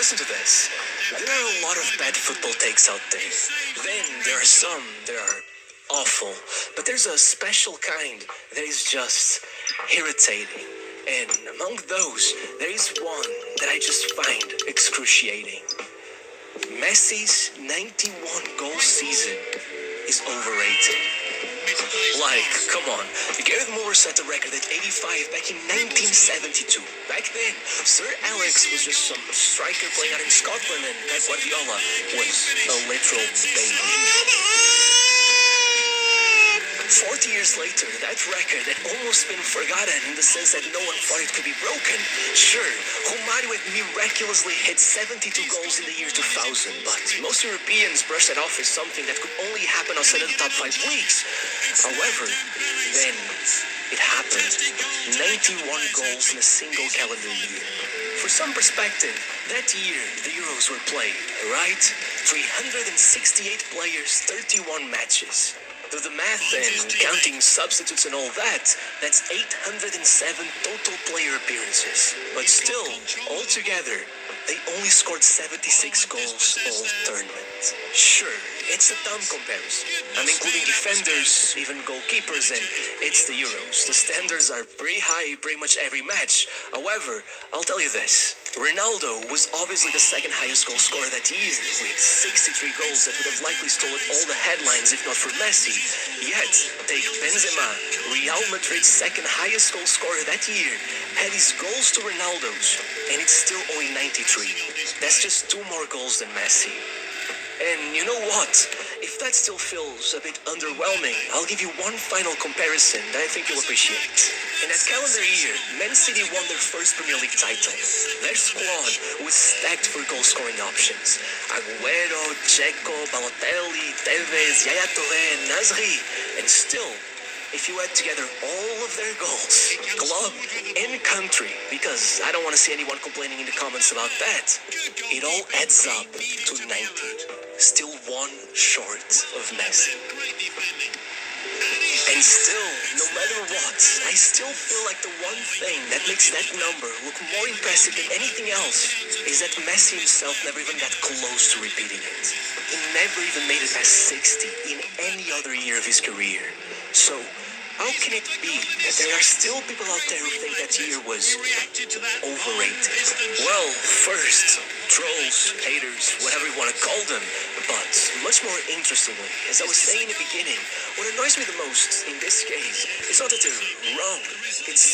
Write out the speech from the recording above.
listen to this. There are a lot of bad football takes out there. Then there are some that are awful. But there's a special kind that is just irritating. And among those, there is one that I just find excruciating. Messi's 91 goal season is overrated. Like, come on, Gareth Muller set the record at 85 back in 1972. Back then, Sir Alex was just some striker playing out in Scotland and Pep Guardiola was a literal baby. 40 years later, that record had almost been forgotten in the sense that no one thought it could be broken. Sure, Romário had miraculously hit 72 goals in the year 2000, but most Europeans brushed that off as something that could only happen outside of the top 5 leagues. However, then it happened. 91 goals in a single calendar year. For some perspective, that year the Euros were played, right? 368 players, 31 matches. Do the math and counting substitutes and all that, that's 807 total player appearances. But still, altogether, they only scored 76 goals all tournament. Sure, it's a dumb comparison. I'm including defenders, even goalkeepers, and it's the Euros. The standards are pretty high pretty much every match. However, I'll tell you this. Ronaldo was obviously the second highest goal scorer that year, with 63 goals that would have likely stolen all the headlines if not for Messi. Yet, take Benzema, Real Madrid's second highest goal scorer that year, had his goals to Ronaldo's, and it's still only 93. That's just 2 more goals than Messi. And you know what? If that still feels a bit underwhelming, I'll give you one final comparison that I think you'll appreciate. In that calendar year, Man City won their first Premier League title. Their squad was stacked for goal-scoring options. Agüero, Dzeko, Balotelli, Tevez, Yaya Touré, Nasri. And still, if you add together all of their goals, club and country, because I don't want to see anyone complaining in the comments about that, it all adds up to 90. Still one short of Messi. And still, no matter what, I still feel like the one thing that makes that number look more impressive than anything else is that Messi himself never even got close to repeating it. He never even made it past 60 in any other year of his career. So, how can it be that there are still people out there who think that year was overrated? Well, first, trolls, haters, whatever you want to call them. But much more interestingly, as I was saying in the beginning, what annoys me the most in this case is not that they're wrong. It's